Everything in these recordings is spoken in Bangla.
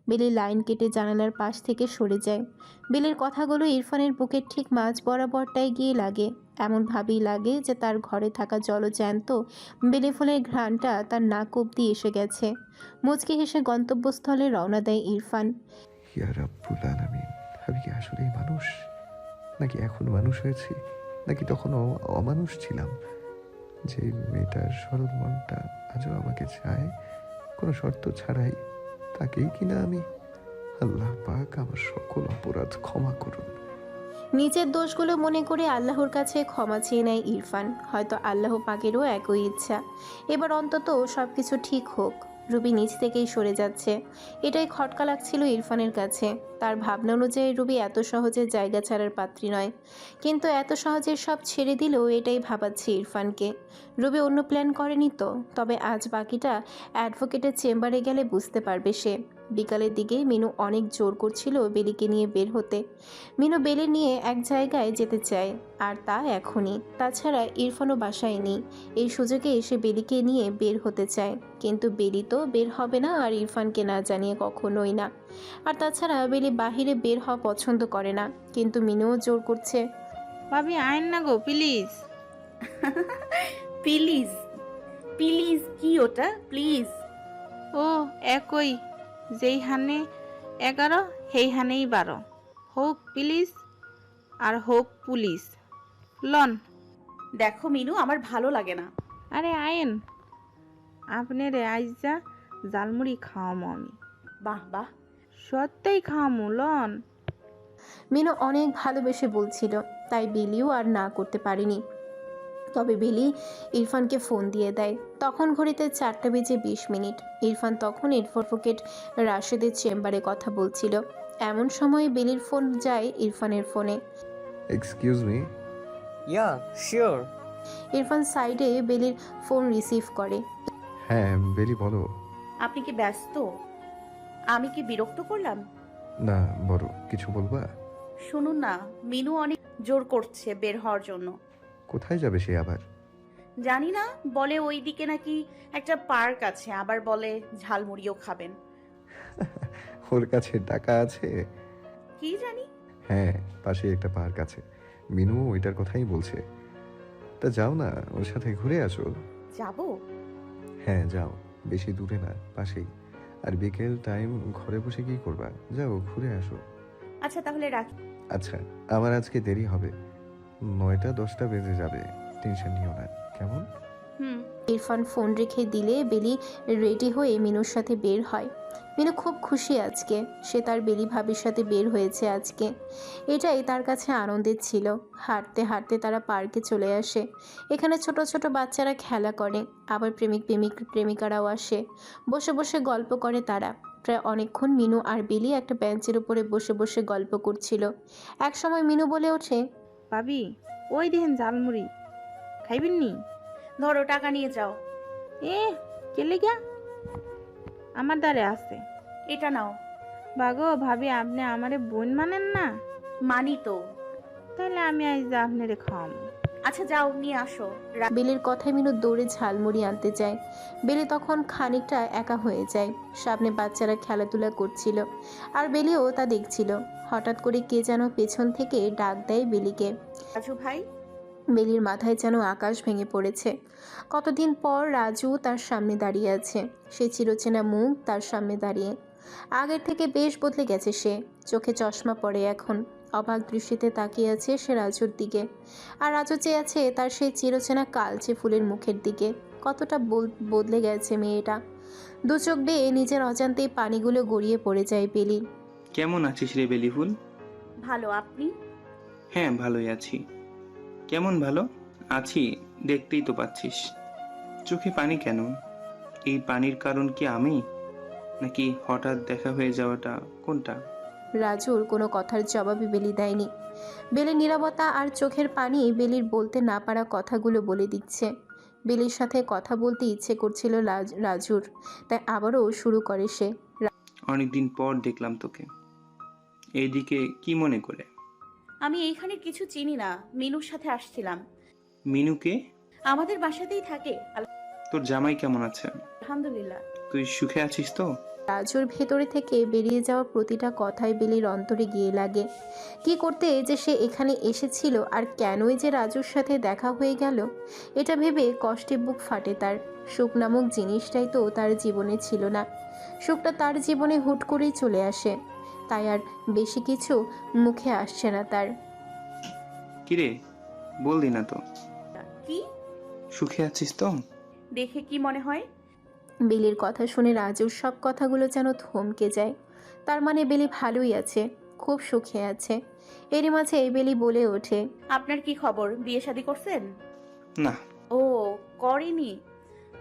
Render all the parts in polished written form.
বেলি লাইন কেটে জানালার পাশ থেকে সরে যায়। বেলির কথাগুলো ইরফানের বুকের ঠিক মাঝ বরাবরটায় গিয়ে লাগে। এমনভাবেই লাগে যে তার ঘরে থাকা জলজ্যান্ত বেলি ফুলের ঘ্রাণটা তার নাক অব্দি এসে গেছে। মুচকি হেসে গন্তব্যস্থলে রওনা দেয় ইরফান। ইয়া রাব্বুল আলামিন, আমি কি আসলেই মানুষ, নাকি এখন মানুষ হয়েছি, নাকি তখনও অমানুষ ছিলাম? যে মেয়েটার সরল মনটা আজও আমাকে চায় কোনো শর্ত ছাড়াই, তাকেই কিনা আমি। আল্লাহ পাক আমার সকল অপরাধ ক্ষমা করুন। নিজের দোষগুলো মনে করে আল্লাহর কাছে ক্ষমা চেয়ে নেয় ইরফান। হয়তো আল্লাহ পাকেরও একই ইচ্ছা, এবার অন্তত সব কিছু ঠিক হোক। রুবি নিজ থেকেই সরে যাচ্ছে, এটাই খটকা লাগছিল ইরফানের কাছে। তার ভাবনা অনুযায়ী রুবি এত সহজে জায়গা ছাড়ার পাত্রী নয়, কিন্তু এত সহজে সব ছেড়ে দিলেও এটাই ভাবাচ্ছে ইরফানকে। রুবি অন্য প্ল্যান করেনি তো? তবে আজ বাকিটা অ্যাডভোকেটের চেম্বারে গেলে বুঝতে পারবে সে। বিকালের দিকে মিনু অনেক জোর করছিল বেলিকে নিয়ে বের হতে। মিনু বেলি নিয়ে এক জায়গায় যেতে চায়, আর তা এখনই। তাছাড়া ইরফানও বাসায় নেই, এই সুযোগে এসে বেলিকে নিয়ে বের হতে চায়। কিন্তু বেলি তো বের হবে না, আর ইরফানকে না জানিয়ে কখনোই না। আর তাছাড়া বেলি বাহিরে বের হওয়া পছন্দ করে না, কিন্তু মিনুও জোর করছে। ভাবি আইন না গো প্লিজ। প্লিজ? প্লিজ কি ওটা প্লিজ? ও একই, যেই হানে 11 সেই হানেই 12। হোক প্লিজ আর হোক পুলিশ। লন। দেখো মিনু, আমার ভালো লাগে না। আরে আইন, আপনারে আইজা জালমুড়ি খাওয়ামো আমি। বাহ বাহ। সত্যিই খাওয়ামো, লন। মিনু অনেক ভালোবেসে বলছিল, তাই বেলিও আর না করতে পারেনি। তবে বেলি ইরফানকে ফোন দিয়ে দেয়। তখন ঘড়িতে 4:20। ইরফান তখন অ্যাডভোকেট রাশেদের চেম্বারে কথা বলছিল। এমন সময় বেলির ফোন যায় ইরফানের ফোনে। Excuse me. Yeah, sure. Irfan সাইডে বেলির ফোন রিসিভ করে। হ্যাঁ বেলি বলো। আপনি কি ব্যস্ত? আমি কি বিরক্ত করলাম? না, বড় কিছু বলবা? শুনুন না, মিনু অনেক জোর করছে বের হওয়ার জন্য। কোথায় যাবে সে আবার? জানি না, বলে ওই দিকে নাকি একটা পার্ক আছে, আবার বলে ঝালমুড়িও খাবেন। ওর কাছে টাকা আছে? কি জানি। হ্যাঁ, পাশে একটা পার্ক আছে, মিনু ওইটার কথাই বলছে। তা যাও না, ওর সাথে ঘুরে আসো। যাবো? হ্যাঁ যাও, বেশি দূরে না, পাশেই। আর বিকেল টাইম ঘরে বসে কি করবা, যাও ঘুরে আসো। আচ্ছা তাহলে রাখি। আচ্ছা, আমার আজকে দেরি হবে, 9টা-10টা বেজে যাবে, টেনশন নিও না, কেমন? হুম। ইরফান ফোন রেখে দিলে বেলি রেডি হয়ে মিনুর সাথে বের হয়। মিনু খুব খুশি আজকে, সে তার বেলি ভাবির সাথে বের হয়েছে আজকে। এটাই তার কাছে আনন্দের ছিল। হাঁটতে হাঁটতে তারা পার্কে চলে আসে। এখানে ছোট ছোট বাচ্চারা খেলা করে, আবার প্রেমিকারাও আসে। বসে বসে গল্প করে তারা। প্রায় অনেকক্ষণ মিনু আর বেলি একটা বেঞ্চের উপরে বসে বসে গল্প করছিল। একসময় মিনু বলে ওঠে, ভাবি ওই দেখেন জালমুড়ি, খাইবেন নি? ধরো, টাকা নিয়ে যাও। এ কেলে গা, আমার দ্বারে আছে। এটা নাও। বাগো ভাবি, আপনি আমারে বোন মানেন না? মানি তো। তাহলে আমি আইজা আপনারে খাওয়ামো। আচ্ছা যাও, নিয়ে আসো। বেলির কথায় মিনু দৌড়ে ঝালমুড়ি আনতে যায়। বেলি তখন খানিকটা একা হয়ে যায়। সামনে বাচ্চারা খেলাধুলা করছিল, আর বেলিও তা দেখছিল। হঠাৎ করে কে যেন পেছন থেকে ডাক দেয় বেলিকে। রাজু ভাই। বেলির মাথায় যেন আকাশ ভেঙে পড়েছে। কতদিন পর রাজু তার সামনে দাঁড়িয়ে আছে, সে চিরচেনা মুখ তার সামনে দাঁড়িয়ে। আগের থেকে বেশ বদলে গেছে সে, চোখে চশমা পরে এখন। অবাক দৃষ্টিতে তাকিয়ে আছে সে রাজুর দিকে, আর রাজু চেয়ে আছে তার সেই চিরচেনা কালচে ফুলের মুখের দিকে। কতটা বদলে গেছে মেয়েটা। দু চোখ বেয়ে নিজের অজান্তেই পানিগুলো গড়িয়ে পড়ে যায় বেলি। কেমন আছিস রে বেলিফুল? ভালো, আপনি? হ্যাঁ ভালোই আছি। কেমন ভালো আছি, দেখতেই তো পাচ্ছিস। চোখে পানি কেন? এই পানির কারণ কি আমি, নাকি হঠাৎ দেখা হয়ে যাওয়াটা, কোনটা? রাজুর কোনো কথার জবাবই বেলি দেয়নি। বেলির নীরবতা আর চোখের পানি বেলির বলতে না পারা কথাগুলো বলে দিচ্ছে। বেলির সাথে কথা বলতে ইচ্ছে করছিল রাজুর, তাই আবারও শুরু করে সে। অনেকদিন পর দেখলাম তোকে, এইদিকে কি মনে করে? আমি এইখানে কিছু চিনি না, মিনুর সাথে আসছিলাম। মিনুকে? আমাদের বাসাতেই থাকে। তোর জামাই কেমন আছে? আলহামদুলিল্লাহ। তুই সুখে আছিস তো? রাজুর ভেতরে থেকে বেরিয়ে যাওয়া প্রতিটা কথাই বেলির অন্তরে গিয়ে লাগে। কি করতে যে সে এখানে এসেছিল আর কেনই যে রাজুর সাথে দেখা হয়ে গেল, এটা ভেবে কষ্টে বুক ফাটে তার। সুখ নামক জিনিসটাই তো তার জীবনে ছিল না। সুখটা তার জীবনে হুট করেই চলে আসে, তাই আর বেশি কিছু মুখে আসছে না তার। কিরে, বললি না তো কি সুখে আছিস তো? দেখে কি মনে হয়? বেলির কথা শুনে রাজুর সব কথাগুলো যেন থমকে যায়। তার মানে বেলি ভালোই আছে, খুব সুখে আছে। এরই মাঝে বেলি বলে ওঠে, আপনার কি খবর, বিয়ে শাদী করছেন? না, ও, করেনি?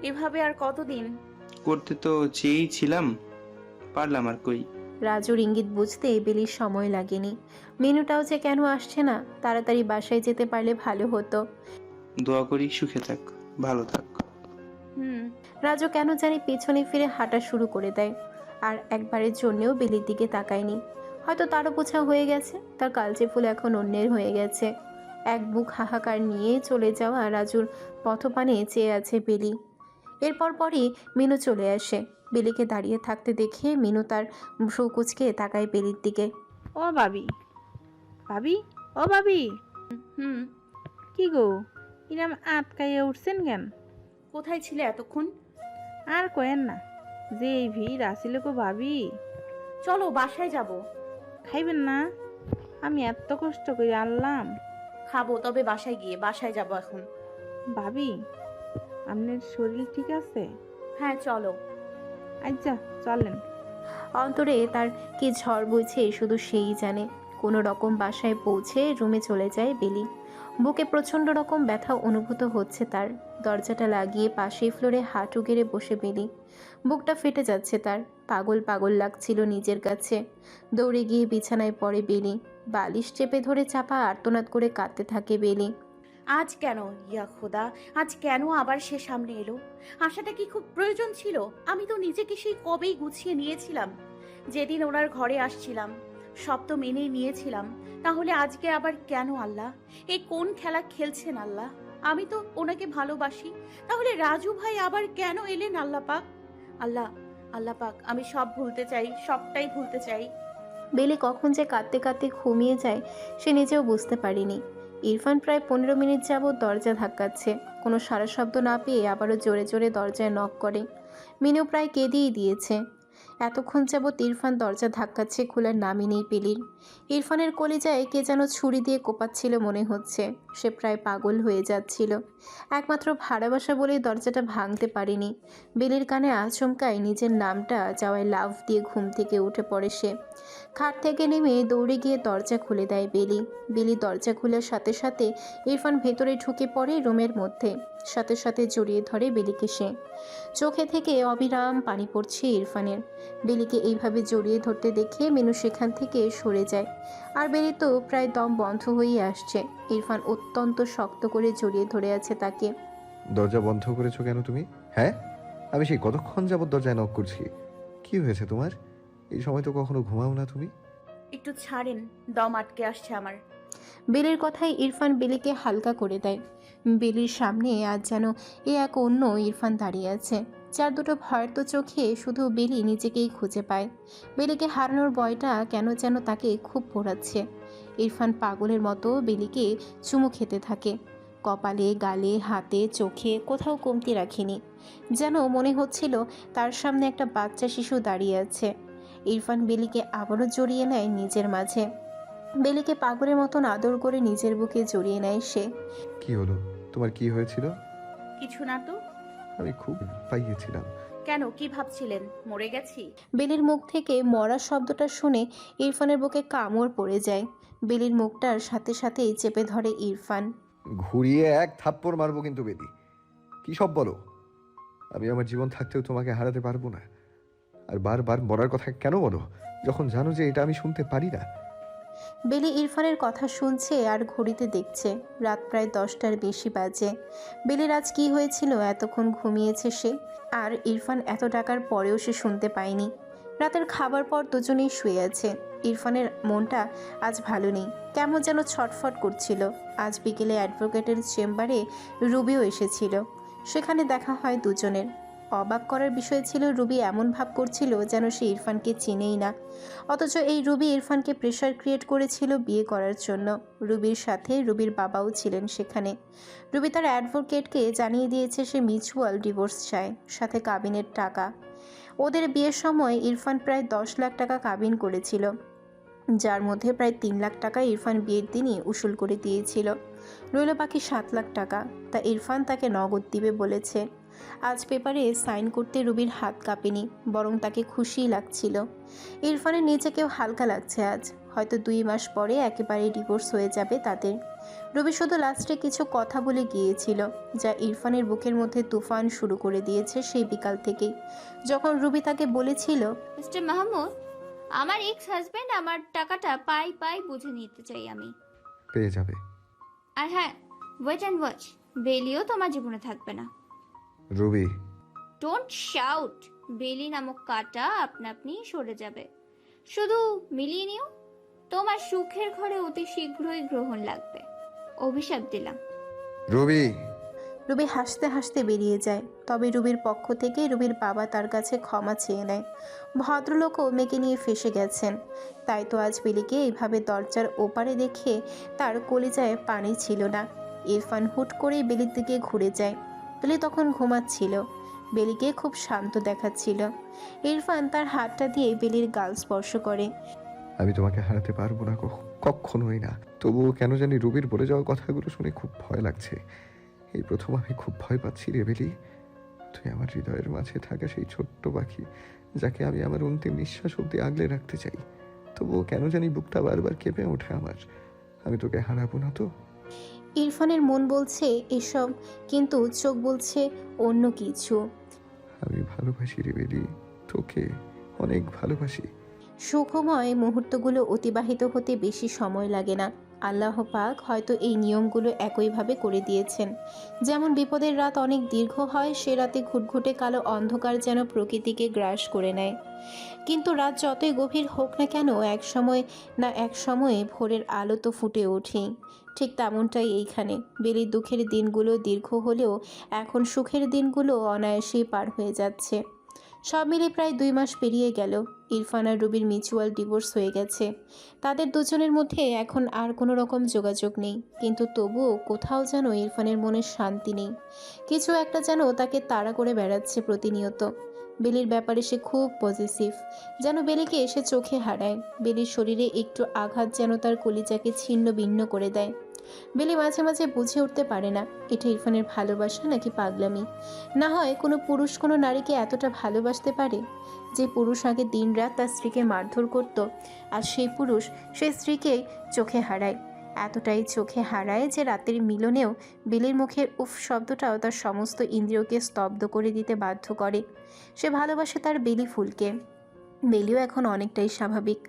এভাবে আর কতদিন? করতে তো চেয়েই ছিলাম, পারলাম আর কই। রাজুর ইঙ্গিত বুঝতে বেলির সময় লাগেনি। মেনুটাও যে কেন আসছে না, তাড়াতাড়ি বাসায় যেতে পারলে ভালো হতো। দোয়া করি সুখে থাক, ভালো থাক। হুম। রাজু কেন জানি পেছনে ফিরে হাঁটা শুরু করে দেয়, আর একবারের জন্যেও বেলির দিকে তাকায়নি। হয়তো তারও বোঝা হয়ে গেছে তার কালচে ফুল এখন অন্যের হয়ে গেছে। এক বুক হাহাকার নিয়ে চলে যাওয়া রাজুর পথপানে চেয়ে আছে বেলি। এরপর পরই মিনু চলে আসে। বেলিকে দাঁড়িয়ে থাকতে দেখে মিনু তার ভ্রু কুচকে তাকায় বেলির দিকে। ও ভাবি, ভাবি, ও ভাবি, হুম। কি গো, ইরাম আটকাইয়া উঠছেন কেন? কোথায় ছিলে এতক্ষণ? আর কয়েন না, যে এই ভিড় আসিল গো ভাবি। চলো বাসায় যাব। খাইবেন না? আমি এত কষ্ট করে আনলাম। খাবো, তবে বাসায় গিয়ে। বাসায় যাব এখন। ভাবি, আপনার শরীর ঠিক আছে? হ্যাঁ চলো। আচ্ছা চলেন। অন্তরে তার কি ঝড় বইছে শুধু সেই জানে। কোনো রকম বাসায় পৌঁছে রুমে চলে যায় বেলি। বুকে প্রচণ্ড রকম ব্যথা অনুভূত হচ্ছে তার। দরজাটা লাগিয়ে পাশেই ফ্লোরে হাঁটু গেড়ে বসে বেলি। বুকটা ফেটে যাচ্ছে তার, পাগল পাগল লাগছিল নিজের কাছে। দৌড়ে গিয়ে বিছানায় পড়ে বেলি। বালিশ চেপে ধরে চাপা আর্তনাদ করে কাঁদতে থাকে বেলি। আজ কেন, ইয়া খোদা, আজ কেন আবার সে সামনে এলো? আসাটা কি খুব প্রয়োজন ছিল? আমি তো নিজেকে সেই কবেই গুছিয়ে নিয়েছিলাম। যেদিন ওনার ঘরে আসছিলাম সব তো মেনেই নিয়েছিলাম। তাহলে আজকে আবার কেন আল্লাহ? এই কোন খেলা খেলছেন আল্লাহ? আমি তো ওনাকে ভালোবাসি, তাহলে রাজু ভাই আবার কেন এলেন? আল্লাহ পাক, আল্লাহ, আল্লাহ পাক, আমি সব ভুলতে চাই, সবটাই ভুলতে চাই। বেলি কখন যে কাঁদতে কাঁদতে ঘুমিয়ে যায় সে নিজেও বুঝতে পারেনি। ইরফান প্রায় 15 মিনিট যাবৎ দরজা ধাক্কাচ্ছে। কোনো সাড়া শব্দ না পেয়ে আবারও জোরে জোরে দরজায় নক করে। মিনু প্রায় কেঁদেই দিয়েছে। এতক্ষণ যাবৎ ইরফান দরজা ধাক্কাচ্ছে, খোলার নামই নেই বেলির। ইরফানের কলিজায় কে যেন ছুরি দিয়ে কোপাচ্ছিল মনে হচ্ছে। সে প্রায় পাগল হয়ে যাচ্ছিল। একমাত্র ভালোবাসা বলেই দরজাটা ভাঙতে পারেনি। বেলির কানে আচমকায় নিজের নামটা যাওয়ায় লাফ দিয়ে ঘুম থেকে উঠে পড়ে সে। খাট থেকে নেমে দৌড়ে গিয়ে দরজা খুলে দেয় বেলি। বেলি দরজা খোলার সাথে সাথে ইরফান ভেতরে ঢুকে পড়ে রুমের মধ্যে। সাথে সাথে জড়িয়ে ধরে বেলিকে সে। চোখে থেকে অবিরাম পানি পড়ছে ইরফানের। বেলিকে এইভাবে জড়িয়ে ধরতে দেখে মিনু সেখান থেকে সরে যায়। আর বেলি তো প্রায় দম বন্ধ হয়ে আসছে। ইরফান অত্যন্ত শক্ত করে জড়িয়ে ধরে আছে তাকে। দরজা বন্ধ করেছো কেন তুমি? হ্যাঁ, আমি সেই কতক্ষণ যাবত দরজায় নক করছি। কি হয়েছে তোমার? এই সময় তো কখনো ঘুমাও না তুমি। একটু ছাড়েন, দম আটকে আসছে আমার। বেলির কথায় ইরফান বেলিকে হালকা করে দেয়। বেলির সামনে আজ যেন এ এক অন্য ইরফান দাঁড়িয়ে আছে, যার দুটো ভয়ার্ত চোখে শুধু বেলি নিজেকেই খুঁজে পায়। বেলিকে হারানোর ভয়টা কেন যেন তাকে খুব পোড়াচ্ছে। ইরফান পাগলের মতো বেলিকে চুমু খেতে থাকে। কপালে, গালে, হাতে, চোখে কোথাও কমতি রাখেনি। যেন মনে হচ্ছিল তার সামনে একটা বাচ্চা শিশু দাঁড়িয়ে আছে। ইরফান বেলিকে আবারও জড়িয়ে নেয় নিজের মাঝে। বেলিকে পাগলের মতন আদর করে নিজের বুকে জড়িয়ে নেয় সে। কি হলো? তোমার কি হয়েছিল? কিছু না তো। আমি খুব পাইয়েছিলাম। কেন, কি ভাবছিলেন মরে গেছি? বেলির মুখ থেকে মরা শব্দটা শুনে ইরফানের বুকে কামড় পড়ে যায়। বেলির মুখটার সাথে সাথেই চেপে ধরে ইরফান। ঘুরিয়ে এক থাপ্পড় মারবো কিন্তু বেদি। কি সব বলো? আমি আমার জীবন থাকতেও তোমাকে হারাতে পারবো না। আর বারবার মরার কথা কেন বলো, যখন জানো যে এটা আমি শুনতে পারি না? বেলি ইরফানের কথা শুনছে আর ঘড়িতে দেখছে। রাত প্রায় 10টার বেশি বাজে। বেলির আজ কি হয়েছিল এতক্ষণ ঘুমিয়েছে সে, আর ইরফান এত টাকার পরেও সে শুনতে পায়নি। রাতের খাবার পর দুজনেই শুয়ে আছে। ইরফানের মনটা আজ ভালো নেই, কেমন যেন ছটফট করছিল। আজ বিকেলে অ্যাডভোকেটের চেম্বারে রুবিও এসেছিল। সেখানে দেখা হয় দুজনের। অবাক করার বিষয় ছিল রুবি এমন ভাব করছিল যেন সে ইরফানকে চেনেই না, অথচ এই রুবি ইরফানকে প্রেশার ক্রিয়েট করেছিল বিয়ে করার জন্য। রুবির সাথে রুবির বাবাও ছিলেন সেখানে। রুবি তার অ্যাডভোকেটকে জানিয়ে দিয়েছে সে মিউচুয়াল ডিভোর্স চায়, সাথে কাবিনের টাকা। ওদের বিয়ের সময় ইরফান প্রায় 10 লাখ টাকা কাবিন করেছিল, যার মধ্যে প্রায় 3 লাখ টাকা ইরফান বিয়ের দিনই উসুল করে দিয়েছিল। রইল বাকি 7 লাখ টাকা, তা ইরফান তাকে নগদ দিবে বলেছে। আজ পেপারে সাইন করতে রুবির হাত কাঁপেনি, বরং তাকে খুশিই লাগছিল। ইরফানের নিজেকেও হালকা লাগছে আজ। হয়তো 2 মাস পরে একেবারে ডিভোর্স হয়ে যাবে তাদের। রুবি শুধু লাস্টে কিছু কথা বলে গিয়েছিল, যা ইরফানের বুকের মধ্যে তুফান শুরু করে দিয়েছে সেই বিকাল থেকেই, যখন রুবি তাকে বলেছিল, মিস্টার মাহমুদ, আমার এক্স হাজবেন্ড আমার টাকাটা পাই পাই বুঝে নিতে চাই আমি। পেয়ে যাবে। আর হ্যাঁ, ওয়েট অ্যান্ড ওয়াচ, বেলিও তোমার জীবনে থাকবে না। Ruby, don't shout. বেলি নামক কাটা আপনা আপনি সরে যাবে। শুধু মিলিয়ে নিও, তোমার সুখের ঘরে অতি শীঘ্রই গ্রহণ লাগবে। অভিশাপ দিলাম। রুবি। রুবি হাসতে হাসতে বেরিয়ে যায়। তবে রুবির পক্ষ থেকে রুবির বাবা তার কাছে ক্ষমা চেয়ে নেয়। ভদ্রলোকও মেয়েকে নিয়ে ফেঁসে গেছেন, তাই তো আজ বেলিকে এইভাবে দরজার ওপারে দেখে তার কলিজায় পানি ছিল না। ইরফান হুট করেই বেলির দিকে ঘুরে যায়। বেলি তখন ঘুমাচ্ছিল, বেলিকে খুব শান্ত দেখাচ্ছিল। ইরফান তার হাতটা দিয়ে বেলির গাল স্পর্শ করে। আমি তোমাকে হারাতে পারবো না, কখনোই না। তবুও কেন জানি রুবির বলে যাওয়া কথাগুলো শুনে খুব ভয় লাগছে। এই প্রথম আমি খুব ভয় পাচ্ছি রে বেলি। তুই আমার হৃদয়ের মাঝে থাকা সেই ছোট্ট পাখি, যাকে আমি আমার অন্তিম নিঃশ্বাস অব্দি আগলে রাখতে চাই। তবুও কেন জানি বুকটা বারবার কেঁপে ওঠে আমার। আমি তোকে হারাবো না তো? ইরফানের মন বলছে এসব, কিন্তু চোখ বলছে অন্য কিছু। আমি ভালোবাসি রে বেলি, তোকে অনেক ভালোবাসি। সুখময় মুহূর্তগুলো অতিবাহিত হতে বেশি সময় লাগে না। আল্লাহ পাক হয়তো এই নিয়মগুলো একইভাবে করে দিয়েছেন। যেমন বিপদের রাত অনেক দীর্ঘ হয়, সে রাতে ঘুটঘুটে কালো অন্ধকার যেন প্রকৃতিকে গ্রাস করে নেয়। কিন্তু রাত যতই গভীর হোক না কেন, এক সময়ে ভোরের আলো তো ফুটে ওঠেই। ঠিক তেমনটাই এইখানে। বেলির দুঃখের দিনগুলো দীর্ঘ হলেও এখন সুখের দিনগুলো অনায়াসেই পার হয়ে যাচ্ছে। সব মিলে প্রায় 2 মাস পেরিয়ে গেল। ইরফান আর রুবির মিউচুয়াল ডিভোর্স হয়ে গেছে। তাদের দুজনের মধ্যে এখন আর কোনো রকম যোগাযোগ নেই, কিন্তু তবুও কোথাও যেন ইরফানের মনে শান্তি নেই। কিছু একটা যেন তাকে তাড়া করে বেড়াচ্ছে প্রতিনিয়ত। বেলির ব্যাপারে সে খুব পজিটিভ, যেন বেলিকে এসে চোখে হারায়। বেলির শরীরে একটু আঘাত যেন তার কলিজাকে ছিন্ন ভিন্ন করে দেয়। বেলি মাঝে মাঝে বুঝে উঠতে পারে না এটা ইরফানের ভালোবাসা নাকি পাগলামি। না হয় কোনো পুরুষ কোনো নারীকে এতটা ভালোবাসতে পারে? যে পুরুষ আগে দিনরাত তার স্ত্রীকে মারধর করত, আর সেই পুরুষ সেই স্ত্রীকেই চোখে হারায়। এতটাই চোখে হারায় যে রাতের মিলনেও বেলির মুখের উফ শব্দটাও তার সমস্ত ইন্দ্রিয়কে স্তব্ধ করে দিতে বাধ্য করে। সে ভালোবাসে তার বেলি ফুলকে। বেলিও এখন অনেকটাই স্বাভাবিক,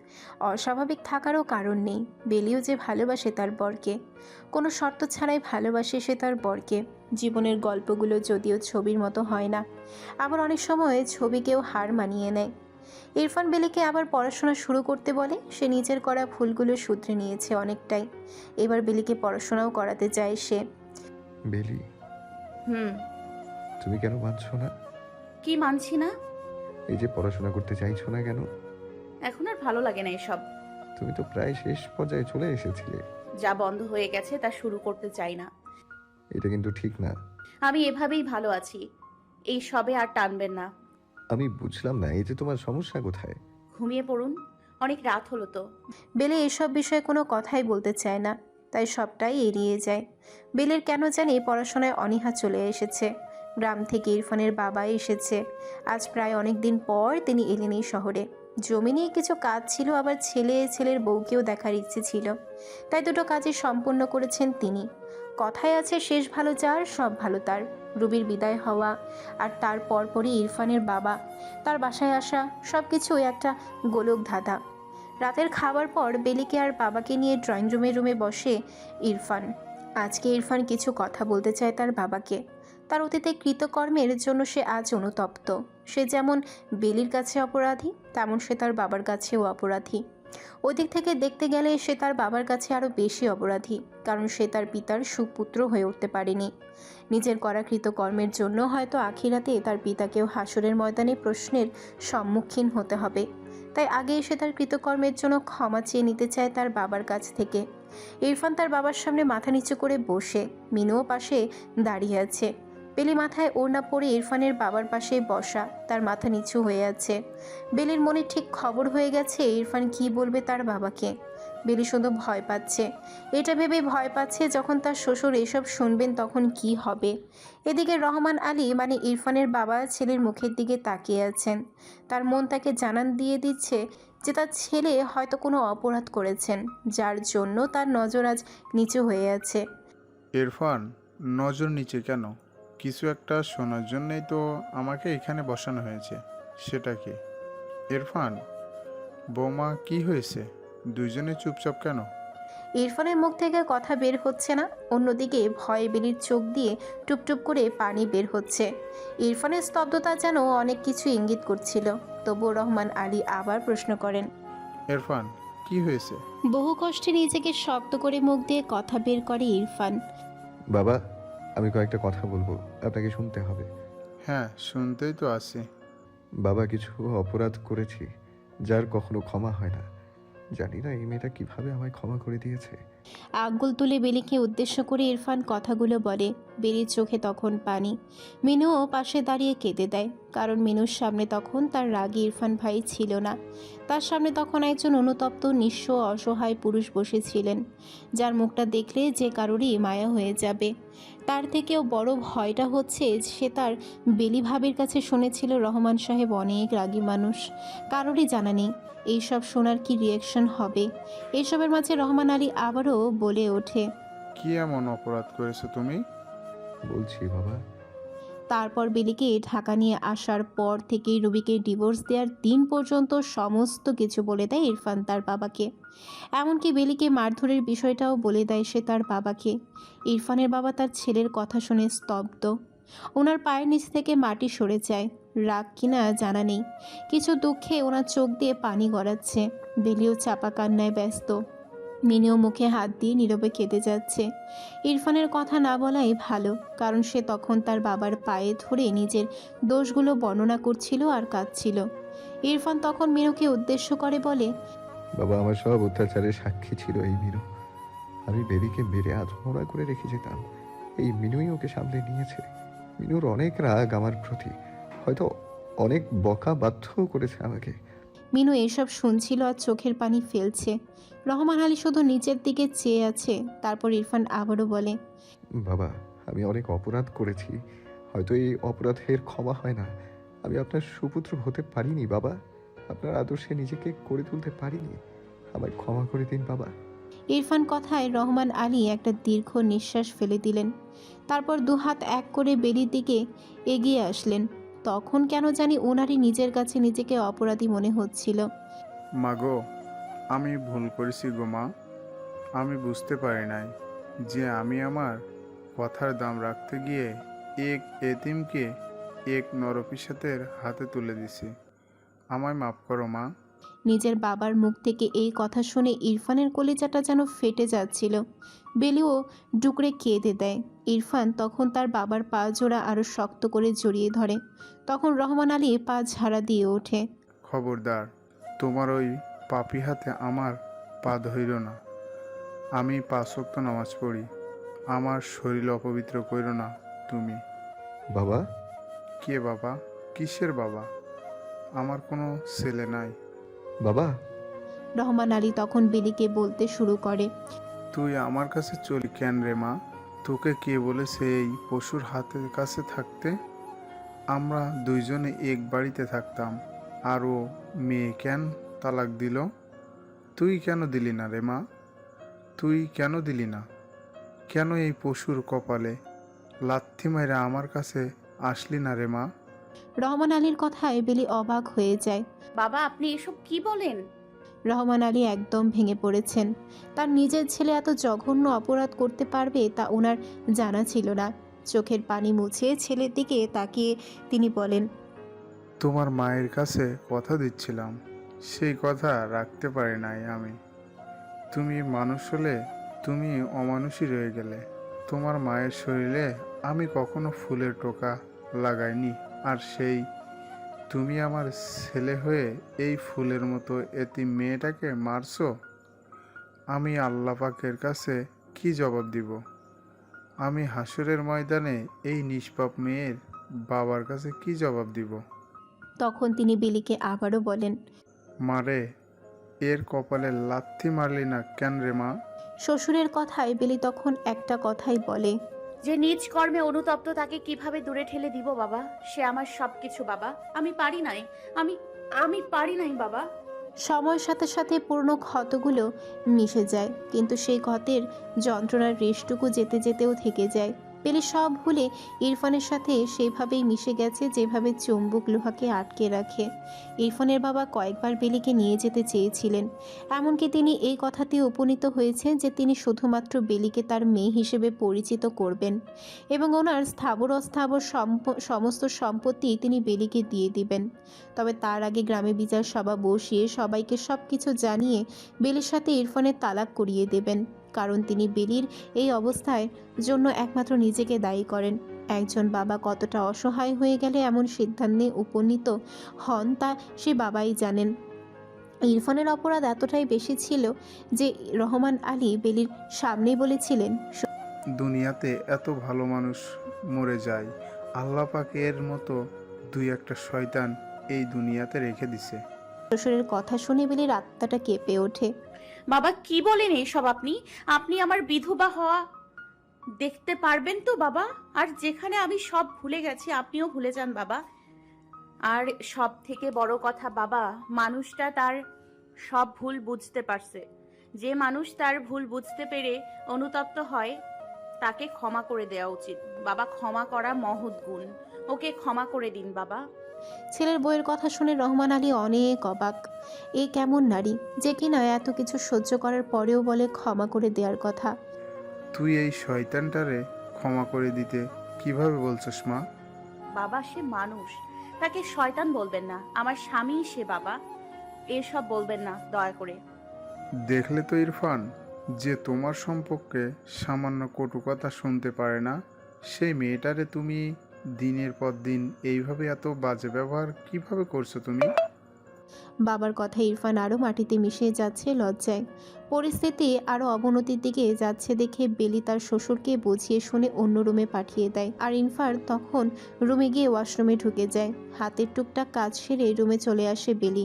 অস্বাভাবিক থাকারও কারণ নেই। বেলিও যে ভালোবাসে তার বরকে, কোনো শর্ত ছাড়াই ভালোবাসে সে তার বরকে। জীবনের গল্পগুলো যদিও ছবির মতো হয় না, আবার অনেক সময় ছবিকেও হার মানিয়ে নেয়। ইরফান বেলিকে আবার পড়াশোনা শুরু করতে বলে। সে নিজের করা ভুলগুলো শুধরে নিয়েছে অনেকটাই। এবার বেলিকে পড়াশোনাও করাতে চায় সে। বেলি, হুম। তুমি কেন মানছো না? কি মানছি না? এই যে পড়াশোনা করতে চাইছো না কেন? এখন আর ভালো লাগে না এসব। তুমি তো প্রায় শেষ পর্যায়ে চলে এসেছিলে। যা বন্ধ হয়ে গেছে তা শুরু করতে চাই না। এটা কিন্তু ঠিক না। আমি এভাবেই ভালো আছি, এই সবে আর টানবেন না। আমি বুঝলাম না, এই যে তোমার সমস্যা কোথায়? ঘুমিয়ে পড়ুন, অনেক রাত হলো তো। বেলি এসব বিষয়ে কোনো কথাই বলতে চায় না, তাই সবটাই এড়িয়ে যায়। বেলির কেন জানি পড়াশোনায় অনীহা চলে এসেছে। গ্রাম থেকে ইরফানের বাবা এসেছে। আজ প্রায় অনেক দিন পর তিনি এলেন এই শহরে। জমি নিয়ে কিছু কাজ ছিল, আবার ছেলের বউকেও দেখার ইচ্ছে ছিল, তাই দুটো কাজই সম্পূর্ণ করেছেন তিনি। কথায় আছে শেষ ভালো যার সব ভালো তার। রুবির বিদায় হওয়া আর তার পরপরই ইরফানের বাবা তার বাসায় আসা, সব কিছুই একটা গোলক ধাঁধা। রাতের খাবার পর বেলিকে আর বাবাকে নিয়ে ড্রয়িং রুমে বসে ইরফান। আজকে ইরফান কিছু কথা বলতে চায় তার বাবাকে। তার অতীতে কৃতকর্মের জন্য সে আজ অনুতপ্ত। সে যেমন বেলির কাছে অপরাধী, তেমন সে তার বাবার কাছেও অপরাধী। ওদিক থেকে দেখতে গেলে সে তার বাবার কাছে আরও বেশি অপরাধী, কারণ সে তার পিতার সুপুত্র হয়ে উঠতে পারেনি। নিজের করা কৃতকর্মের জন্য হয়তো আখিরাতে তার পিতাকেও হাসরের ময়দানে প্রশ্নের সম্মুখীন হতে হবে। তাই আগে এসে তার কৃতকর্মের জন্য ক্ষমা চেয়ে নিতে চায় তার বাবার কাছ থেকে। ইরফান তার বাবার সামনে মাথা নিচু করে বসে, মিনুও পাশে দাঁড়িয়ে আছে। বেলি মাথায় ওড়না পরে ইরফানের বাবার পাশে বসা, তার মাথা নিচু হয়ে আছে। বেলির মনে ঠিক খবর হয়ে গেছে ইরফান কি বলবে তার বাবাকে। বেলি শুধু ভয় পাচ্ছে, এটা ভেবে ভয় পাচ্ছে যখন তার শ্বশুর এসব শুনবেন তখন কি হবে। এদিকে রহমান আলী মানে ইরফানের বাবা ছেলের মুখের দিকে তাকিয়ে আছেন। তার মন তাকে জানান দিয়ে দিচ্ছে যে তার ছেলে হয়তো কোনো অপরাধ করেছেন, যার জন্য তার নজর আজ নিচু হয়ে আছে। ইরফান, নজর নিচে কেন? কিছু একটা শোনার জন্যই তো আমাকে এখানে বসানো হয়েছে। সেটা কি? ইরফান, বৌমা, কি হয়েছে? দুইজনে চুপচাপ কেন? ইরফানের মুখ থেকে কথা বের হচ্ছে না, অন্যদিকে ভয়ে বেলির চোখ দিয়ে টুপটুপ করে পানি বের হচ্ছে। ইরফানের স্তব্ধতা যেন অনেক কিছু ইঙ্গিত করছিল। তবুও রহমান আলী আবার প্রশ্ন করেন, ইরফান, কি হয়েছে? বহু কষ্টে নিজেকে শক্ত করে মুখ দিয়ে কথা বের করে ইরফান। বাবা, আমি কয়েকটা কথা বলবো, আপনাকে শুনতে হবে। হ্যাঁ, শুনতেই তো আছি। বাবা, কিছু অপরাধ করেছি যার কখনো ক্ষমা হয় না। জানি না এই মেয়েটা কিভাবে আমায় ক্ষমা করে দিয়েছে। আঙ্গুল তুলে বেলিকে উদ্দেশ্য করে ইরফান কথাগুলো বলে। বেলির চোখে তখন পানি। মিনুও পাশে দাঁড়িয়ে কেঁদে দেয়, কারণ মিনুর সামনে তখন তার রাগী ইরফান ভাই ছিল না। তার সামনে তখন একজন অনুতপ্ত নিঃস্ব অসহায় পুরুষ বসেছিলেন, যার মুখটা দেখলে যে কারোরই মায়া হয়ে যাবে। তার থেকেও বড় ভয়টা হচ্ছে সে তার বেলি ভাবির কাছে শুনেছিল রহমান সাহেব অনেক রাগী মানুষ। কারোরই জানা নেই এইসব শোনার কি রিয়াকশন হবে। এসবের মাঝে রহমান আলী আবারও বলে ওঠে, কি এমন অপরাধ করেছো তুমি? বলছি বাবা। তারপর বেলিকে ঢাকা নিয়ে আসার পর থেকেই রুবিকে ডিভোর্স দেওয়ার দিন পর্যন্ত সমস্ত কিছু বলে দেয় ইরফান তার বাবাকে। এমনকি বেলিকে মারধরের বিষয়টাও বলে দেয় সে তার বাবাকে। ইরফানের বাবা তার ছেলের কথা শুনে স্তব্ধ। ওনার পায়ের নিচ থেকে মাটি সরে যায়। রাগ কিনা জানা নেই, কিছু দুঃখে ওনার চোখ দিয়ে পানি গড়াচ্ছে। বেলিও চাপা কান্নায় ব্যস্ত। মিনিও মুখে হাত দিয়ে নীরবে কেঁদে যাচ্ছে। ইরফানের কথা না বলাই ভালো, কারণ সে তখন তার বাবার পায়ে ধরে নিজের দোষগুলো বর্ণনা করছিল আর কাঁদছিল। ইরফান তখন মিনুকে উদ্দেশ্য করে বলে, বাবা, আমার সব অত্যাচারের সাক্ষী ছিল এই মিনু। আমি বেবিকে মেরে আধমরা করে রেখে যেতাম, এই মিনুই ওকে সামলে নিয়েছে। মিনুর অনেক রাগ আমার প্রতি, হয়তো অনেক বকা বাধ্যও করেছে আমাকে। মিনু এসব শুনছিল আর চোখের পানি ফেলছে। রহমান আলী শুধু নিচের দিকে চেয়ে আছে। তারপর ইরফান আবারও বলে, বাবা, আমি অনেক অপরাধ করেছি, হয়তো এই অপরাধের ক্ষমা হয় না। আমি আপনার সুপুত্র হতে পারিনি বাবা, আপনার আদর্শে নিজেকে করে তুলতে পারিনি। আমায় ক্ষমা করে দিন বাবা। ইরফান কথায় রহমান আলী একটা দীর্ঘ নিঃশ্বাস ফেলে দিলেন। তারপর দুহাত এক করে বেলির দিকে এগিয়ে আসলেন। তখন কেন জানি ওনারই নিজের কাছে নিজেকে অপরাধী মনে হচ্ছিল। মাগো, আমি ভুল করেছি গো মা। আমি বুঝতে পারি নাই যে আমি আমার কথার দাম রাখতে গিয়ে এক এতিমকে এক নরপিশাচের হাতে তুলে দিছি। আমায় মাফ করো মা। নিজের বাবার মুখ থেকে এই কথা শুনে ইরফানের কলিজাটা যেন ফেটে যাচ্ছিল। বেলিও ডুকরে কেঁদে দেয়। ইরফান তখন তার বাবার পা জোড়া আরও শক্ত করে জড়িয়ে ধরে। তখন রহমান আলী পা ঝাড়া দিয়ে ওঠে। খবরদার, তোমার ওই পাপি হাতে আমার পা ধইর না। আমি 5 ওয়াক্ত নামাজ পড়ি, আমার শরীর অপবিত্র কইরো না তুমি। বাবা, কে বাবা? কিসের বাবা? আমার কোনো ছেলে নাই। বাবা। রহমান আলী তখন বেলিকে বলতে শুরু করে, তুই আমার কাছে চলি কেন রে মা? তোকে কে বলেছে এই পশুর হাতের কাছে থাকতে? আমরা দুইজনে এক বাড়িতে থাকতাম, আর ও মেয়ে কেন তালাক দিল? তুই কেন দিলি না রে মা? তুই কেন দিলি না? কেন এই পশুর কপালে লাথি মেরে আমার কাছে আসলি না রে মা? রহমান আলীর কথায় বেলি অবাক হয়ে যায়। বাবা, আপনি এসব কি বলেন? রহমান আলী একদম ভেঙে পড়েছেন। তার নিজের ছেলে এত জঘন্য অপরাধ করতে পারবে তা ওনার জানা ছিল না। চোখের পানি মুছে ছেলের দিকে তাকিয়ে তিনি বলেন, তোমার মায়ের কাছে কথা দিচ্ছিলাম, সেই কথা রাখতে পারি নাই আমি। তুমি মানুষ হলে তুমি অমানুষই রয়ে গেলে। তোমার মায়ের শরীরে আমি কখনো ফুলের টোকা লাগাইনি, আর সেই তুমি আমার ছেলে হয়ে এই ফুলের মতো এতিম মেয়েটাকে মারছো। আমি আল্লাহ পাকের কাছে কি জবাব দিব? আমি হাসরের ময়দানে এই নিষ্পাপ মেয়ের বাবার কাছে কি জবাব দিব? তখন তিনি বেলিকে আবারও বলেন, মারে, এর কপালে লাথি মারলি না কেন রে মা? শ্বশুরের কথায় বেলি তখন একটা কথাই বলে, যে নিজ কর্মে অনুতপ্ত তাকে কিভাবে দূরে ঠেলে দিব বাবা? সে আমার সবকিছু বাবা। আমি পারি নাই, আমি আমি পারি নাই বাবা। সময়ের সাথে সাথে পুরনো ক্ষতগুলো মিশে যায়, কিন্তু সেই ক্ষতের যন্ত্রণার রেশটুকু যেতে যেতেও থেকে যায়। বেলি সব ভুলে ইরফানের সাথে সেভাবেই মিশে গেছে যেভাবে চুম্বক লোহাকে আটকে রাখে। ইরফানের বাবা কয়েকবার বেলিকে নিয়ে যেতে চেয়েছিলেন, এমনকি তিনি এই কথাতে উপনীত হয়েছেন যে তিনি শুধুমাত্র বেলিকে তার মেয়ে হিসেবে পরিচিত করবেন এবং ওনার স্থাবর অস্থাবর সমস্ত সম্পত্তি তিনি বেলিকে দিয়ে দিবেন। তবে তার আগে গ্রামে বিচার সভা বসিয়ে সবাইকে সব কিছু জানিয়ে বেলির সাথে ইরফানের তালাক করিয়ে দেবেন, কারণ তিনি বেলির এই অবস্থায় জন্য একমাত্র নিজেকে দায়ী করেন। একজন বাবা কতটা অসহায় হয়ে গেলে এমন সিদ্ধান্তে উপনীত হন তা সে বাবাই জানেন। ইরফানের অপরাধ এতটাই বেশি ছিল যে রহমান আলী বেলির সামনেই বলেছিলেন, দুনিয়াতে এত ভালো মানুষ মরে যায়, আল্লাহ পাক এর মতো দুই একটা শয়তান এই দুনিয়াতে রেখে দিছে। শ্বশুরের কথা শুনে বেলির আত্মাটা কেঁপে ওঠে। বাবা কি বলেন এইসব? আপনি আপনি আমার বিধবা হওয়া দেখতে পারবেন তো বাবা? আর যেখানে আমি সব ভুলে গেছি আপনিও ভুলে যান বাবা। আর সব থেকে বড় কথা বাবা, মানুষটা তার সব ভুল বুঝতে পারছে। যে মানুষ তার ভুল বুঝতে পেরে অনুতপ্ত হয় তাকে ক্ষমা করে দেওয়া উচিত বাবা। ক্ষমা করা মহৎ গুণ। ওকে ক্ষমা করে দিন বাবা। ছেলের বইয়ের কথা শুনে রহমান আলী অনেক অবাক। এ কেমন নারী যে কিনা এত কিছু সহ্য করার পরেও বলে ক্ষমা করে দেওয়ার কথা। তুই এই শয়তানটারে ক্ষমা করে দিতে কিভাবে বলছিস মা? বাবা সে মানুষ, তাকে শয়তান বলবেন না। আমার স্বামী সে বাবা, এসব বলবেন না দয়া করে। দেখলে তো ইরফান, যে তোমার সম্পর্কে সামান্য কটু কথা শুনতে পারে না, সেই মেয়েটারে তুমি দিনের পর দিন এইভাবে এত বাজে ব্যবহার কিভাবে করছো তুমি? বাবার কথা ইরফান আরও মাটিতে মিশিয়ে যাচ্ছে লজ্জায়। পরিস্থিতি আরও অবনতির দিকে যাচ্ছে দেখে বেলি তার শ্বশুরকে বুঝিয়ে শুনে অন্য রুমে পাঠিয়ে দেয়, আর ইরফান তখন রুমে গিয়ে ওয়াশরুমে ঢুকে যায়। হাতের টুকটাক কাজ সেরে রুমে চলে আসে বেলি।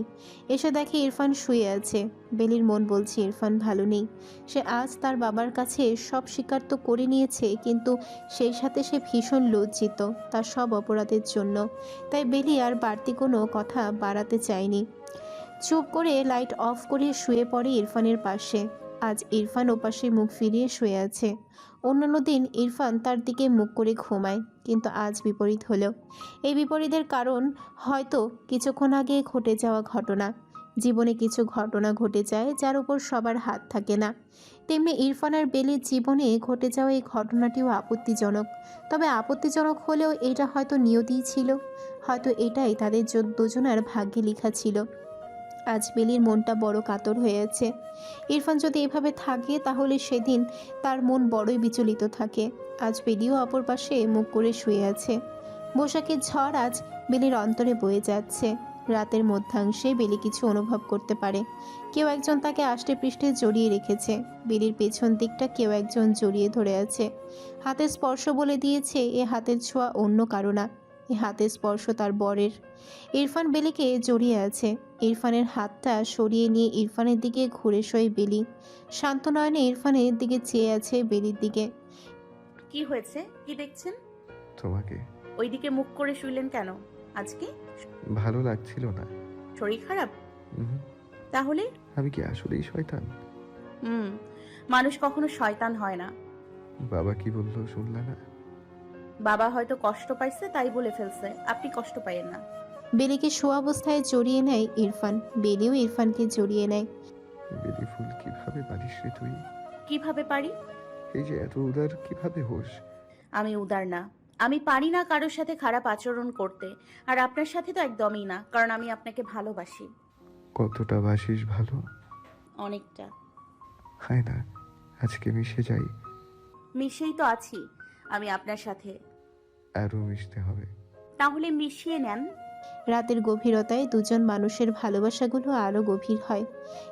এসে দেখে ইরফান শুয়ে আছে। বেলির মন বলছে ইরফান ভালো নেই। সে আজ তার বাবার কাছে সব স্বীকার তো করে নিয়েছে, কিন্তু সেই সাথে সে ভীষণ লজ্জিত তার সব অপরাধের জন্য। তাই বেলি আর বাড়তি কোনো কথা বাড়াতে চায়নি। চুপ করে লাইট অফ করে শুয়ে পড়ে ইরফানের পাশে। আজ ইরফান ওপাশে মুখ ফিরিয়ে শুয়ে আছে। অন্যান্য দিন ইরফান তার দিকে মুখ করে ঘুমায়, কিন্তু আজ বিপরীত হলো। এই বিপরীতের কারণ হয়তো কিছুক্ষণ আগে ঘটে যাওয়া ঘটনা। জীবনে কিছু ঘটনা ঘটে যায় যার উপর সবার হাত থাকে না, তেমনি ইরফান আর বেলির জীবনে ঘটে যাওয়া এই ঘটনাটিও আপত্তিজনক। তবে আপত্তিজনক হলেও এটা হয়তো নিয়তিই ছিল, হয়তো এটাই তাদের দুজনার ভাগ্যে লেখা ছিল। আজ বেলির মনটা বড় কাতর হয়ে আছে। ইরফান যদি এভাবে থাকে তাহলে সেদিন তার মন বড়ই বিচলিত থাকে। আজ বেলিও অপর পাশে মুখ করে শুয়ে আছে। বৈশাখের ঝড় আজ বেলির অন্তরে বয়ে যাচ্ছে। রাতের মধ্যাংশে বেলি কিছু অনুভব করতে পারে। কেউ একজন তাকে আষ্টে পৃষ্ঠে জড়িয়ে রেখেছে। বেলির পেছন দিকটা কেউ একজন জড়িয়ে ধরে আছে। হাতের স্পর্শ বলে দিয়েছে এ হাতের ছোঁয়া অন্য কারো না, এ হাতের স্পর্শ তার বরের। ইরফান বেলিকে জড়িয়ে আছে। ইরফানের হাতটা সরিয়ে নিয়ে ইরফানের দিকে ঘুরে শোয় বেলি। শান্ত নয়নে ইরফানের দিকে চেয়ে আছে বেলির দিকে। কি হয়েছে? কি দেখছেন? তোমাকে ওইদিকে মুখ করে শুইলেন কেন আজকে? ভালো লাগছিল না। শরীর খারাপ? উহুম। তাহলে আমি কি আসলেই শয়তান? মানুষ কখনো শয়তান হয় না। বাবা কি বললো শুনলে না? বাবা হয়তো কষ্ট পাইছে তাই বলে ফেলছে, আপনি কষ্ট পাইয়েন না। বেলিকে শোয়া অবস্থায় জড়িয়ে নেয় ইরফান। বেলিও ইরফানকে জড়িয়ে নেয়। বেলি ফুল কিভাবে পারিস রে তুই? কিভাবে পারি? এই যে এত উদার কিভাবে হোস? আমি উদার না। আমি পারি না কারোর সাথে খারাপ আচরণ করতে, আর আপনার সাথে তো একদমই না, কারণ আমি আপনাকে ভালোবাসি। কতটা বাসিস ভালো? অনেকটা। হয় না, আজকে মিশে যাই। মিশেই তো আছি আমি আপনার সাথে। আরও মিশতে হবে। তাহলে মিশিয়ে নেন। রাতের গভীরতায় দুজন মানুষের ভালোবাসাগুলো আরও গভীর হয়।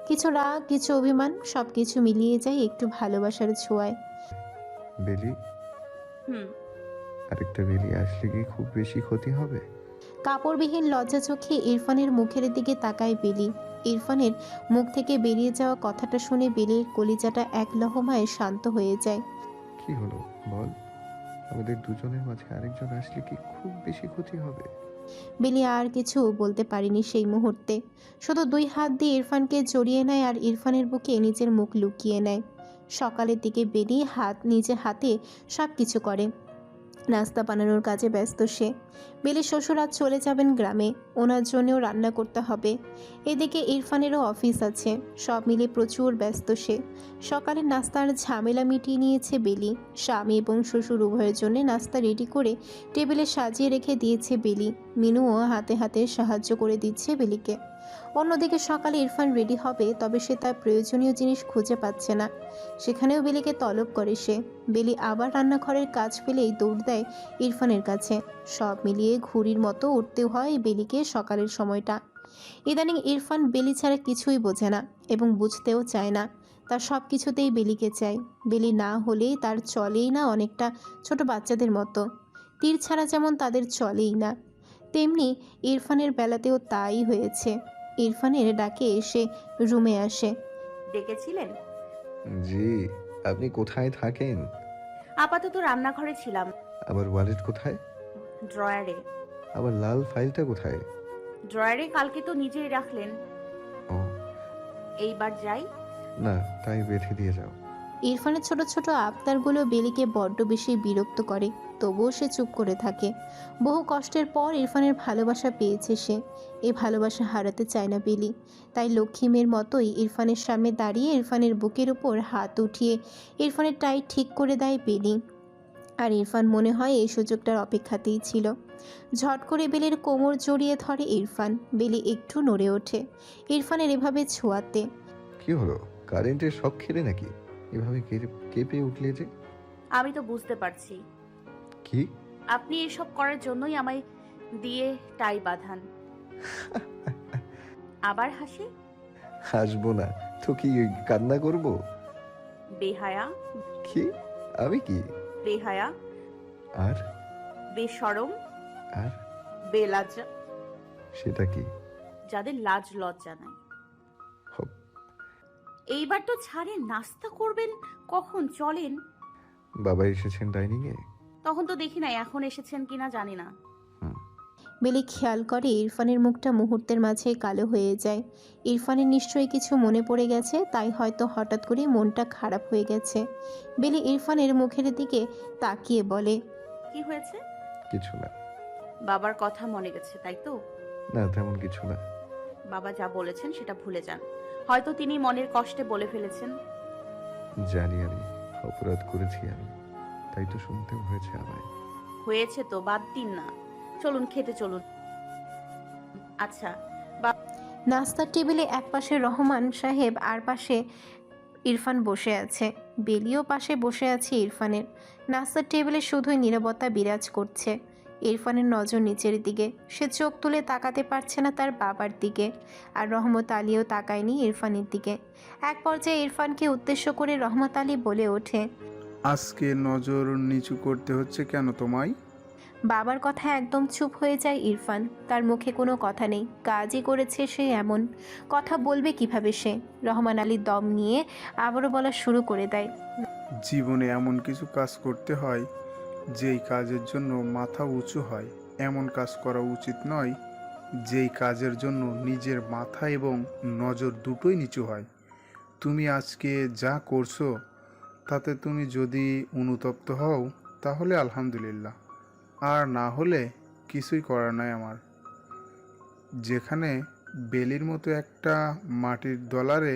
কিছু রাগ, কিছু অভিমান, সব কিছু মিলিয়ে যায় একটু ভালোবাসার ছোঁয়ায়। বেলি, হুম। আরেকটা বেলি আসলে কি খুব বেশি ক্ষতি হবে? কাপড়বিহীন লজ্জা চোখে ইরফানের মুখের দিকে তাকায় বেলি। ইরফানের মুখ থেকে বেরিয়ে যাওয়া কথাটা শুনে বেলির কলিজাটা এক লহমায় শান্ত হয়ে যায়। কি হলো বল, আমাদের দুজনের মাঝে আরেকজন আসলে কি খুব বেশি ক্ষতি হবে? বেলি আর কিছু বলতে পারেনি সেই মুহূর্তে, শুধু দুই হাত দিয়ে ইরফানকে জড়িয়ে নেয় আর ইরফানের বুকে নিজের মুখ লুকিয়ে নেয়। সকালের দিকে বেলি নিজে হাতে সব কিছু করে। নাস্তা বানানোর কাজে ব্যস্ত সে। বেলি শ্বশুর আজ চলে যাবেন গ্রামে, ওনার জন্যও রান্না করতে হবে। এদিকে ইরফানেরও অফিস আছে, সব মিলে প্রচুর ব্যস্ত সে। সকালের নাস্তার ঝামেলা মিটিয়ে নিয়েছে বেলি। স্বামী এবং শ্বশুর উভয়ের জন্য নাস্তা রেডি করে টেবিলে সাজিয়ে রেখে দিয়েছে বেলি। মিনুও হাতে হাতে সাহায্য করে দিচ্ছে বেলিকে। অন্যদিকে সকালে ইরফান রেডি হবে, তবে সে তার প্রয়োজনীয় জিনিস খুঁজে পাচ্ছে না। সেখানেও বেলিকে তলব করে সে। বেলি আবার রান্নাঘরের কাজ পেলেই দৌড় দেয় ইরফানের কাছে। সব মিলিয়ে ঘুড়ির মতো উঠতে হয় বেলিকে সকালের সময়টা। ইদানিং ইরফান বেলি ছাড়া কিছুই বোঝে না এবং বুঝতেও চায় না। তার সব কিছুতেই বেলিকে চায়। বেলি না হলেই তার চলেই না, অনেকটা ছোট বাচ্চাদের মতো। তীর ছাড়া যেমন তাদের চলেই না, তেমনি ইরফানের বেলাতেও তাই হয়েছে। ইরফানের ডাকে এসে রুমে আসে। ডেকেছিলেন? জি। আপনি কোথায় থাকেন? আপাতত রান্নাঘরে ছিলাম। আমার ওয়ালেট কোথায়? ড্রয়ারে। আমার লাল ফাইলটা কোথায়? ড্রয়ারে কালকে তো নিজেই রাখলেন। ও এইবার যাই। না, তাই বেঁধে দিয়ে যাও। ইরফানের ছোট ছোট আবদারগুলো বেলিকে বড্ড বেশি বিরক্ত করে, তবুও সে চুপ করে থাকে। বহু কষ্টের পর ইরফানের ভালোবাসা পেয়েছে সে। এই ভালোবাসা হারাতে চায় না বেলি। তাই লক্ষ্মী মেয়ের মতোই ইরফানের সামনে দাঁড়িয়ে ইরফানের বুকের উপর হাত উঠিয়ে ইরফানের টাই ঠিক করে দেয় বেলি। আর ইরফান মনে হয় এই সুযোগটার অপেক্ষাতেই ছিল। ঝট করে বেলির কোমর জড়িয়ে ধরে ইরফান। বেলি একটু নড়ে ওঠে ইরফানের এভাবে ছোঁয়াতে। কি হলো, কারেন্টের শক খেলে নাকি এভাবে কেঁপে উঠলে যে? আমি তো বুঝতে পারছি কি? আপনি এসব করার জন্যই আমায় দিয়ে টাই বাঁধান। আবার হাসি? হাসবো না তো কি কান্না করব? বেহায়া। কি? আমি কি? বেহায়া, আর বেশরম, আর বেলাজ্জা, সেটা কি? যাদের লাজ লজ্জা নাই। হপ। এইবার তো ছাড়ে, নাস্তা করবেন কখন? চলেন। বাবা এসেছেন ডাইনিং এ? তখন তো দেখি নাই, এখন এসেছেন কিনা জানি না। বেলি খেয়াল করে ইরফানের মুখটা মুহূর্তের মাঝে কালো হয়ে যায়। ইরফানের নিশ্চয়ই কিছু মনে পড়ে গেছে, তাই হয়তো হঠাৎ করে মনটা খারাপ হয়ে গেছে। বেলি ইরফানের মুখের দিকে তাকিয়ে বলে, কি হয়েছে? কিছু না। বাবার কথা মনে গেছে তাই তো? না, তেমন কিছু না। বাবা যা বলেছেন সেটা ভুলে যান। হয়তো তিনি মনের কষ্টে বলে ফেলেছেন। জানি আমি অপরাধ করেছি আমি, তাই তো শুনতেও হয়েছে আমায়। হয়েছে তো, বাদ দিন না। চলুন খেতে চলুন। আচ্ছা। নাস্তার টেবিলে এক পাশে রহমান সাহেব আর পাশে ইরফান বসে আছে। বেলিও পাশে বসে আছে ইরফানের। নাস্তার টেবিলে শুধুই নীরবতা বিরাজ করছে। ইরফানের নজর নিচের দিকে, সে চোখ তুলে তাকাতে পারছে না তার বাবার দিকে। আর রহমত আলীও তাকায়নি ইরফানের দিকে। এক পর্যায়ে ইরফানকে উদ্দেশ্য করে রহমত আলী বলে ওঠে, আজকে নজর নিচু করতে হচ্ছে কেন তোমায়? বাবার কথা একদম চুপ হয়ে যায় ইরফান। তার মুখে কোনো কথা নেই, কাজই করেছে সে, এমন কথা বলবে কিভাবে সে। রহমান আলী দম নিয়ে আবারও বলা শুরু করে দেয়, জীবনে এমন কিছু কাজ করতে হয় যেই কাজের জন্য মাথা উঁচু হয়। এমন কাজ করা উচিত নয় যেই কাজের জন্য নিজের মাথা এবং নজর দুটোই নিচু হয়। তুমি আজকে যা করছো তাতে তুমি যদি অনুতপ্ত হও তাহলে আলহামদুলিল্লাহ, আর না হলে কিছুই করার নাই আমার। যেখানে বেলির মতো একটা মাটির ডলারে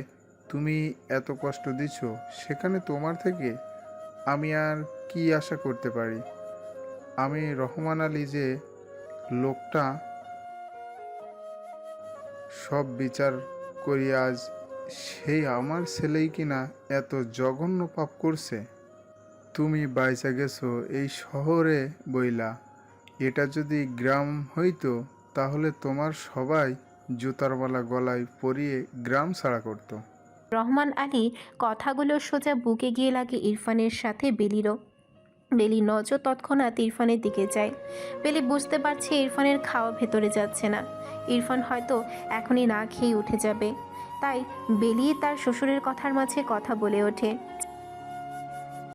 তুমি এত কষ্ট দিচ্ছ, সেখানে তোমার থেকে আমি আর কি আশা করতে পারি? আমি রহমান আলী যে লোকটা সব বিচার করি আজ সেই আমার ছেলেই কিনা এত জঘন্য পাপ করছে। তুমি বাইচা গেছো এই শহরে বইলা, এটা যদি গ্রাম হইতো তাহলে তোমার সবাই জুতার মালা গলায় পরিয়ে গ্রাম ছাড়া করতো। রহমান আলী কথাগুলো সোজা বুকে গিয়ে লাগে ইরফানের সাথে বেলিরও। বেলির নজর তৎক্ষণাৎ ইরফানের দিকে যায়। বেলি বুঝতে পারছে ইরফানের খাওয়া ভেতরে যাচ্ছে না। ইরফান হয়তো এখনই না খেয়ে উঠে যাবে। তাই বেলি তার শ্বশুরের কথার মাঝে কথা বলে ওঠে।